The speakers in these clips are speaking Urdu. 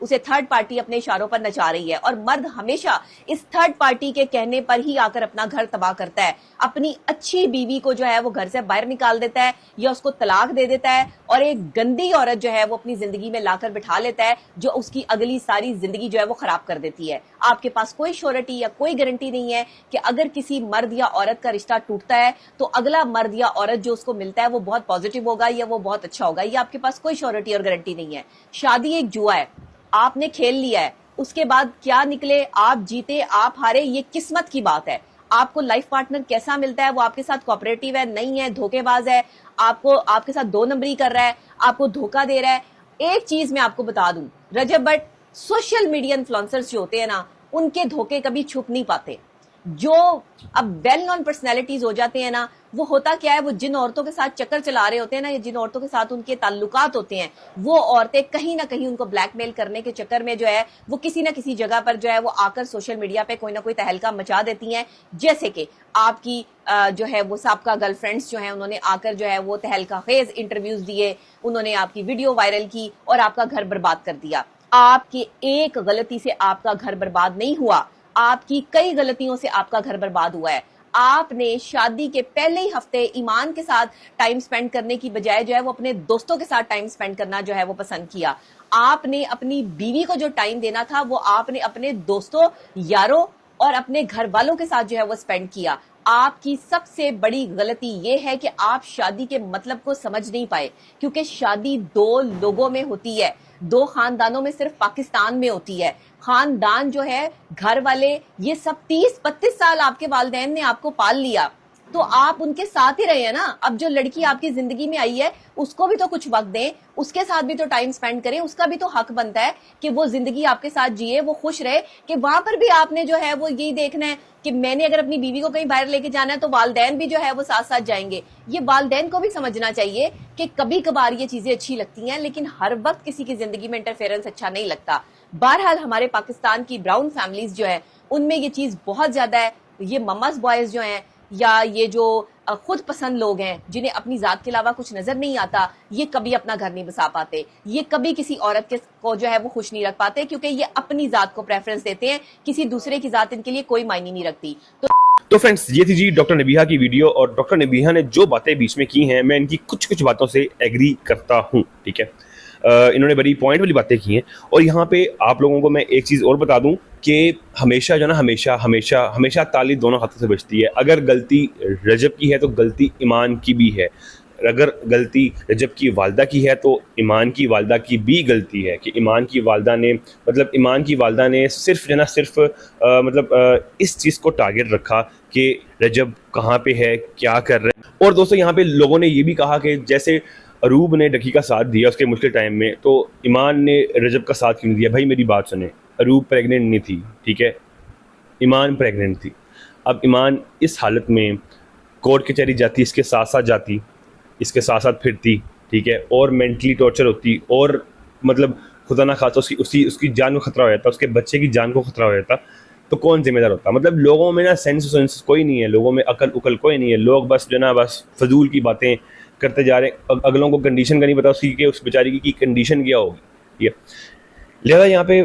اسے تھرڈ پارٹی اپنے اشاروں پر نچا رہی ہے. اور مرد ہمیشہ اس تھرڈ پارٹی کے کہنے پر ہی آ کر اپنا گھر تباہ کرتا ہے, اپنی اچھی بیوی کو جو ہے وہ گھر سے باہر نکال دیتا ہے یا اس کو طلاق دے دیتا ہے, اور ایک گندی عورت جو ہے وہ اپنی زندگی میں لا کر بٹھا لیتا ہے جو اس کی اگلی ساری زندگی جو ہے وہ خراب کر دیتی ہے. آپ کے پاس کوئی شیورٹی یا کوئی گارنٹی نہیں ہے کہ اگر کسی مرد یا عورت کا رشتہ ٹوٹتا ہے تو اگلا مرد یا عورت جو اس کو ملتا ہے وہ بہت پازیٹیو ہوگا یا وہ بہت اچھا ہوگا. یہ آپ کے پاس کوئی شیورٹی اور گارنٹی نہیں ہے. شادی ایک جوا ہے, آپ نے کھیل لیا ہے, اس کے بعد کیا نکلے, آپ جیتے آپ ہارے, یہ قسمت کی بات ہے. آپ کو لائف پارٹنر کیسا ملتا ہے, وہ آپ کے ساتھ کوآپریٹیو ہے نہیں ہے, دھوکے باز ہے, آپ کے ساتھ 2 نمبری کر رہا ہے, آپ کو دھوکہ دے رہا ہے. ایک چیز میں آپ کو بتا دوں, رجب بٹ سوشل میڈیا انفلوئنسرز جو ہوتے ہیں نا, ان کے دھوکے کبھی چھپ نہیں پاتے. جو اب ویل نون پرسنالٹیز ہو جاتے ہیں نا, وہ ہوتا کیا ہے, وہ جن عورتوں کے ساتھ چکر چلا رہے ہوتے ہیں نا, یا جن عورتوں کے ساتھ ان کے تعلقات ہوتے ہیں, وہ عورتیں کہیں نہ کہیں ان کو بلیک میل کرنے کے چکر میں جو ہے وہ کسی نہ کسی جگہ پر جو ہے وہ آ کر سوشل میڈیا پہ کوئی نہ کوئی تہلکہ مچا دیتی ہیں. جیسے کہ آپ کی جو ہے وہ سابقہ گرل فرینڈس جو ہیں, انہوں نے آ کر جو ہے وہ تہلکہ خیز انٹرویوز دیے, انہوں نے آپ کی ویڈیو وائرل کی اور آپ کا گھر برباد کر دیا. آپ کی ایک غلطی سے آپ کا گھر برباد نہیں ہوا, آپ کی کئی غلطیوں سے آپ کا گھر برباد ہوا ہے. آپ نے شادی کے پہلے ہی ہفتے ایمان کے ساتھ ٹائم سپینڈ کرنے کی بجائے جو ہے وہ اپنے دوستوں کے ساتھ ٹائم سپینڈ کرنا جو ہے وہ پسند کیا. آپ نے اپنی بیوی کو جو ٹائم دینا تھا وہ آپ نے اپنے دوستوں, یاروں اور اپنے گھر والوں کے ساتھ جو ہے وہ سپینڈ کیا. آپ کی سب سے بڑی غلطی یہ ہے کہ آپ شادی کے مطلب کو سمجھ نہیں پائے, کیونکہ شادی 2 لوگوں میں ہوتی ہے, 2 خاندانوں میں صرف پاکستان میں ہوتی ہے. خاندان جو ہے, گھر والے, یہ سب 30-32 سال آپ کے والدین نے آپ کو پال لیا, تو آپ ان کے ساتھ ہی رہے ہیں نا. اب جو لڑکی آپ کی زندگی میں آئی ہے اس کو بھی تو کچھ وقت دیں, اس کے ساتھ بھی تو ٹائم سپینڈ کریں, اس کا بھی تو حق بنتا ہے کہ وہ زندگی آپ کے ساتھ جیے, وہ خوش رہے. کہ وہاں پر بھی آپ نے جو ہے وہ یہی دیکھنا ہے کہ میں نے اگر اپنی بیوی کو کہیں باہر لے کے جانا ہے تو والدین بھی جو ہے وہ ساتھ ساتھ جائیں گے. یہ والدین کو بھی سمجھنا چاہیے کہ کبھی کبھار یہ چیزیں اچھی لگتی ہیں, لیکن ہر وقت کسی کی زندگی میں انٹرفیئرنس اچھا نہیں لگتا. بہرحال ہمارے پاکستان کی براؤن فیملیز جو ہیں ان میں یہ چیز بہت زیادہ ہے. یہ مماز بوائز جو ہیں یا یہ جو خود پسند لوگ ہیں جنہیں اپنی ذات کے علاوہ کچھ نظر نہیں آتا, یہ کبھی اپنا گھر نہیں بسا پاتے, یہ کبھی کسی عورت کو جو ہے وہ خوش نہیں رکھ پاتے, کیونکہ یہ اپنی ذات کو پریفرنس دیتے ہیں, کسی دوسرے کی ذات ان کے لیے کوئی معنی نہیں رکھتی. تو فرینڈس, یہ تھی جی ڈاکٹر نبیہہ کی ویڈیو, اور ڈاکٹر نبیہہ نے جو باتیں بیچ میں کی ہیں میں ان کی کچھ باتوں سے ایگری کرتا ہوں. ٹھیک ہے, انہوں نے بڑی پوائنٹ والی باتیں کی ہیں. اور یہاں پہ آپ لوگوں کو میں ایک چیز اور بتا دوں کہ ہمیشہ جو ہے نا, ہمیشہ تالی دونوں ہاتھوں سے بچتی ہے. اگر غلطی رجب کی ہے تو غلطی ایمان کی بھی ہے, اگر غلطی رجب کی والدہ کی ہے تو ایمان کی والدہ کی بھی غلطی ہے. کہ ایمان کی والدہ نے صرف جو ہے نا صرف اس چیز کو ٹارگٹ رکھا کہ رجب کہاں پہ ہے, کیا کر رہے ہیں. اور دوستو یہاں پہ لوگوں نے یہ بھی کہا کہ جیسے اروب نے ڈکی کا ساتھ دیا اس کے مشکل ٹائم میں, تو ایمان نے رجب کا ساتھ کیوں نہیں دیا؟ بھائی میری بات سنیں, اروب پریگننٹ نہیں تھی, ٹھیک ہے, ایمان پریگننٹ تھی. اب ایمان اس حالت میں کورٹ کچہری جاتی, اس کے ساتھ جاتی, اس کے ساتھ پھرتی, ٹھیک ہے, اور مینٹلی ٹارچر ہوتی, اور مطلب خدا نہ خواستہ اس کی جان کو خطرہ ہو جاتا, اس کے بچے کی جان کو خطرہ ہو جاتا, تو کون ذمہ دار ہوتا؟ مطلب لوگوں میں نا سینس کوئی نہیں ہے, لوگوں میں عقل کوئی نہیں ہے. لوگ بس جو ہے نا بس فضول کی باتیں کرتے جا رہے ہیں. اگلوں کو کنڈیشن کا نہیں پتا اس کی کہ اس بیچاری کی کنڈیشن کیا ہوگی. ٹھیک ہے, لہٰذا یہاں پہ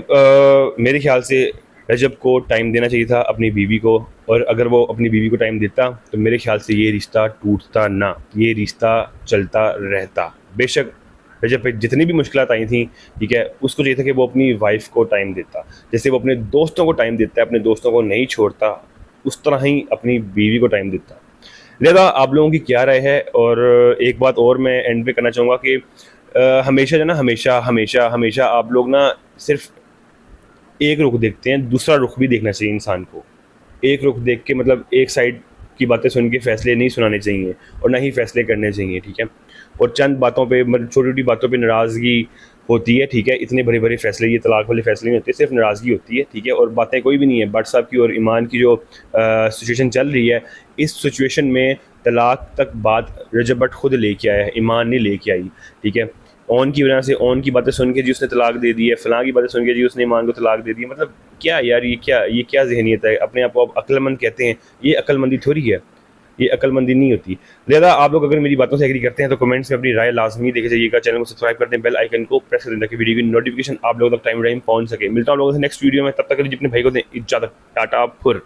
میرے خیال سے رجب کو ٹائم دینا چاہیے تھا اپنی بیوی کو, اور اگر وہ اپنی بیوی کو ٹائم دیتا تو میرے خیال سے یہ رشتہ ٹوٹتا نہ, یہ رشتہ چلتا رہتا. بے شک رجب پہ جتنی بھی مشکلات آئی تھیں, ٹھیک ہے, اس کو چاہیے تھا کہ وہ اپنی وائف کو ٹائم دیتا, جیسے وہ اپنے دوستوں کو ٹائم دیتا ہے, اپنے دوستوں کو نہیں چھوڑتا, اس طرح ہی اپنی بیوی کو ٹائم دیتا. لہذا آپ لوگوں کی کیا رائے ہے؟ اور ایک بات اور میں اینڈ پہ کرنا چاہوں گا کہ ہمیشہ جو ہے نا ہمیشہ آپ لوگ نا صرف ایک رخ دیکھتے ہیں, دوسرا رخ بھی دیکھنا چاہیے انسان کو. ایک رخ دیکھ کے مطلب ایک سائڈ کی باتیں سن کے فیصلے نہیں سنانے چاہیے, اور نہ ہی فیصلے کرنے چاہیے. ٹھیک ہے, اور چند باتوں پہ مطلب چھوٹی باتوں پہ ناراضگی ہوتی ہے. ٹھیک ہے, اتنے بڑے فیصلے, یہ طلاق والے فیصلے نہیں ہوتے, صرف ناراضگی ہوتی ہے. ٹھیک ہے, اور باتیں کوئی بھی نہیں ہے. بٹ صاحب کی اور ایمان کی جو سچویشن چل رہی ہے, اس سچویشن میں طلاق تک بات رجب بٹ خود لے کے آیا ہے, ایمان نے لے کے آئی. ٹھیک ہے, اون کی وجہ سے, اون کی باتیں سن کے جی اس نے طلاق دے دی ہے, فلاں کی باتیں سن کے جی اس نے ایمان کو طلاق دے دی ہے. مطلب کیا یار, یہ کیا ذہنیت ہے؟ اپنے آپ کو آپ عقل مند کہتے ہیں, یہ عقل مندی تھوڑی ہے. یہ عقل مندی نہیں ہوتی. لہٰذا آپ لوگ اگر میری باتوں سے ایگری کرتے ہیں تو کمنٹس میں اپنی رائے لازمی دیکھ جائیے گا. چینل کو سبسکرائب کرتے ہیں, بیل آئیکن کو پریس کر دیں تاکہ ویڈیو کی نوٹیفکیشن آپ لوگوں تک ٹائم پہنچ سکے. ملتا ہوں آپ لوگوں سے نیکسٹ ویڈیو میں, تب تک اپنے بھائی کو دیں اجازت. ٹاٹا پھر.